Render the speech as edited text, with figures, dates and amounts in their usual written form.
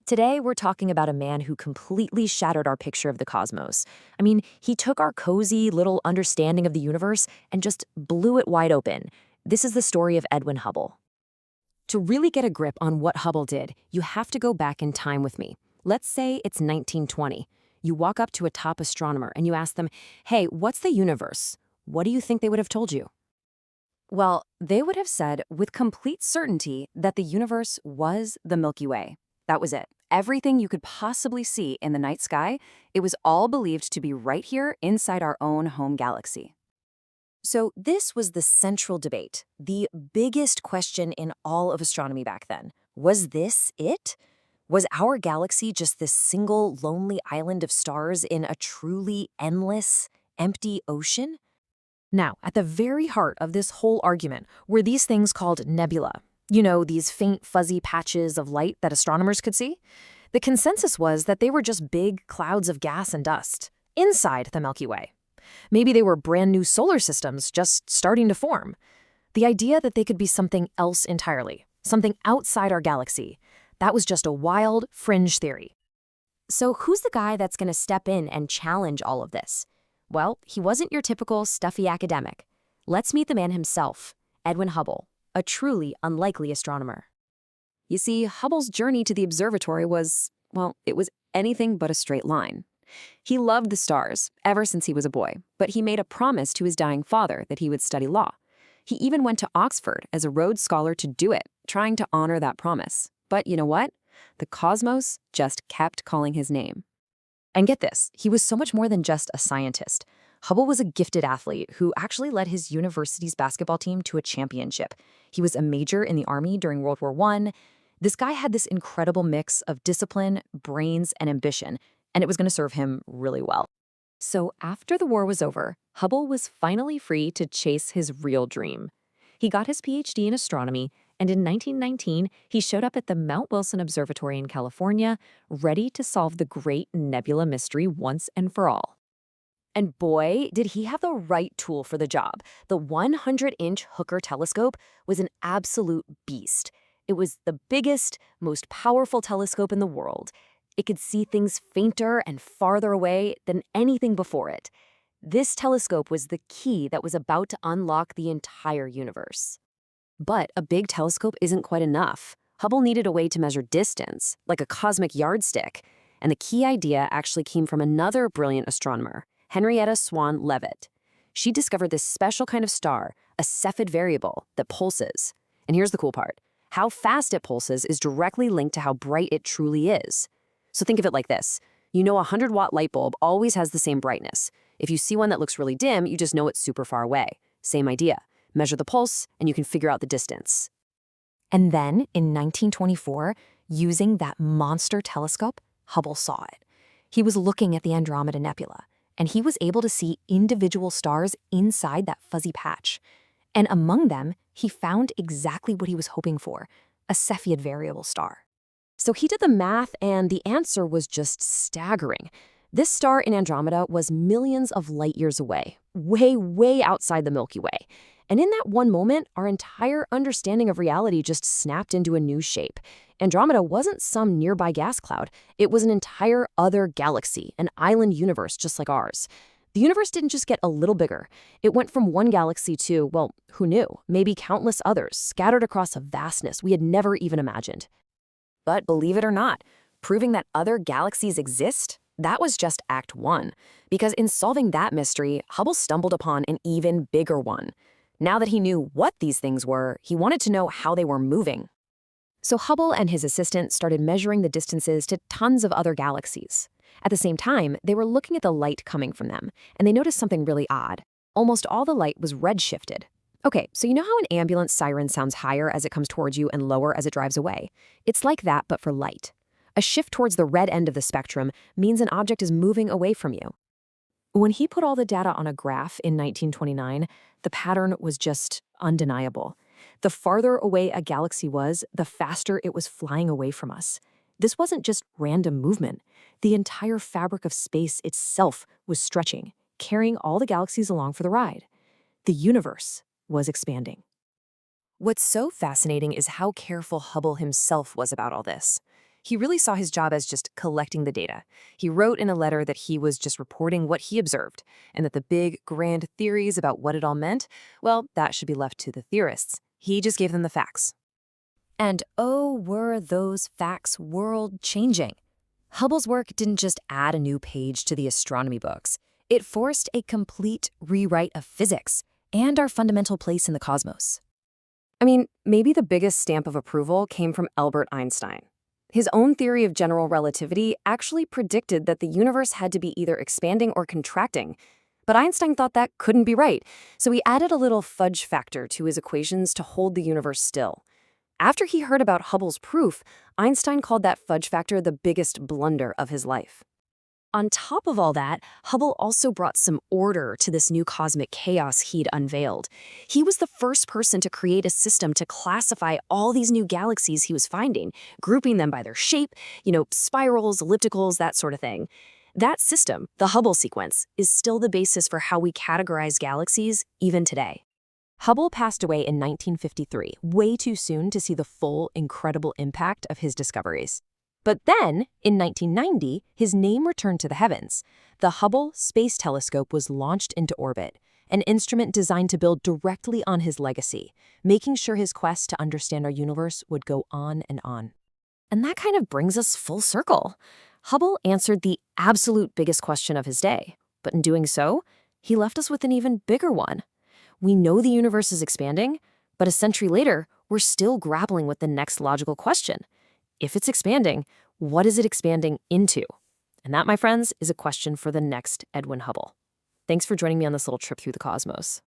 Today, we're talking about a man who completely shattered our picture of the cosmos. I mean, he took our cozy little understanding of the universe and just blew it wide open. This is the story of Edwin Hubble. To really get a grip on what Hubble did, you have to go back in time with me. Let's say it's 1920. You walk up to a top astronomer and you ask them, "Hey, what's the universe?" What do you think they would have told you? Well, they would have said with complete certainty that the universe was the Milky Way. That was it. Everything you could possibly see in the night sky, it was all believed to be right here inside our own home galaxy. So this was the central debate, the biggest question in all of astronomy back then. Was this it? Was our galaxy just this single lonely island of stars in a truly endless, empty ocean? Now, at the very heart of this whole argument were these things called nebula. You know, these faint, fuzzy patches of light that astronomers could see? The consensus was that they were just big clouds of gas and dust inside the Milky Way. Maybe they were brand new solar systems just starting to form. The idea that they could be something else entirely, something outside our galaxy, that was just a wild, fringe theory. So who's the guy that's going to step in and challenge all of this? Well, he wasn't your typical stuffy academic. Let's meet the man himself, Edwin Hubble, a truly unlikely astronomer. You see, Hubble's journey to the observatory was, well, it was anything but a straight line. He loved the stars ever since he was a boy, but he made a promise to his dying father that he would study law. He even went to Oxford as a Rhodes Scholar to do it, trying to honor that promise. But you know what? The cosmos just kept calling his name. And get this, he was so much more than just a scientist. Hubble was a gifted athlete who actually led his university's basketball team to a championship. He was a major in the Army during World War I. This guy had this incredible mix of discipline, brains, and ambition, and it was going to serve him really well. So after the war was over, Hubble was finally free to chase his real dream. He got his PhD in astronomy, and in 1919, he showed up at the Mount Wilson Observatory in California, ready to solve the great nebula mystery once and for all. And boy, did he have the right tool for the job. The 100-inch Hooker telescope was an absolute beast. It was the biggest, most powerful telescope in the world. It could see things fainter and farther away than anything before it. This telescope was the key that was about to unlock the entire universe. But a big telescope isn't quite enough. Hubble needed a way to measure distance, like a cosmic yardstick. And the key idea actually came from another brilliant astronomer, Henrietta Swan Leavitt. She discovered this special kind of star, a Cepheid variable, that pulses. And here's the cool part. How fast it pulses is directly linked to how bright it truly is. So think of it like this. You know, a 100-watt light bulb always has the same brightness. If you see one that looks really dim, you just know it's super far away. Same idea. Measure the pulse, and you can figure out the distance. And then, in 1924, using that monster telescope, Hubble saw it. He was looking at the Andromeda Nebula, and he was able to see individual stars inside that fuzzy patch. And among them, he found exactly what he was hoping for, a Cepheid variable star. So he did the math, and the answer was just staggering. This star in Andromeda was millions of light years away, way, way outside the Milky Way. And in that one moment, our entire understanding of reality just snapped into a new shape. Andromeda wasn't some nearby gas cloud. It was an entire other galaxy, an island universe just like ours. The universe didn't just get a little bigger. It went from one galaxy to, well, who knew, maybe countless others, scattered across a vastness we had never even imagined. But believe it or not, proving that other galaxies exist, that was just Act 1. Because in solving that mystery, Hubble stumbled upon an even bigger one. Now that he knew what these things were, he wanted to know how they were moving. So Hubble and his assistant started measuring the distances to tons of other galaxies. At the same time, they were looking at the light coming from them, and they noticed something really odd. Almost all the light was redshifted. Okay, so you know how an ambulance siren sounds higher as it comes towards you and lower as it drives away? It's like that, but for light. A shift towards the red end of the spectrum means an object is moving away from you. When he put all the data on a graph in 1929, the pattern was just undeniable. The farther away a galaxy was, the faster it was flying away from us. This wasn't just random movement. The entire fabric of space itself was stretching, carrying all the galaxies along for the ride. The universe was expanding. What's so fascinating is how careful Hubble himself was about all this. He really saw his job as just collecting the data. He wrote in a letter that he was just reporting what he observed, and that the big, grand theories about what it all meant, well, that should be left to the theorists. He just gave them the facts. And oh, were those facts world-changing. Hubble's work didn't just add a new page to the astronomy books. It forced a complete rewrite of physics and our fundamental place in the cosmos. I mean, maybe the biggest stamp of approval came from Albert Einstein. His own theory of general relativity actually predicted that the universe had to be either expanding or contracting. But Einstein thought that couldn't be right, so he added a little fudge factor to his equations to hold the universe still. After he heard about Hubble's proof, Einstein called that fudge factor the biggest blunder of his life. On top of all that, Hubble also brought some order to this new cosmic chaos he'd unveiled. He was the first person to create a system to classify all these new galaxies he was finding, grouping them by their shape, spirals, ellipticals, that sort of thing. That system, the Hubble sequence, is still the basis for how we categorize galaxies even today. Hubble passed away in 1953, way too soon to see the full, incredible impact of his discoveries. But then, in 1990, his name returned to the heavens. The Hubble Space Telescope was launched into orbit, an instrument designed to build directly on his legacy, making sure his quest to understand our universe would go on and on. And that kind of brings us full circle. Hubble answered the absolute biggest question of his day, but in doing so, he left us with an even bigger one. We know the universe is expanding, but a century later, we're still grappling with the next logical question. If it's expanding, what is it expanding into? And that, my friends, is a question for the next Edwin Hubble. Thanks for joining me on this little trip through the cosmos.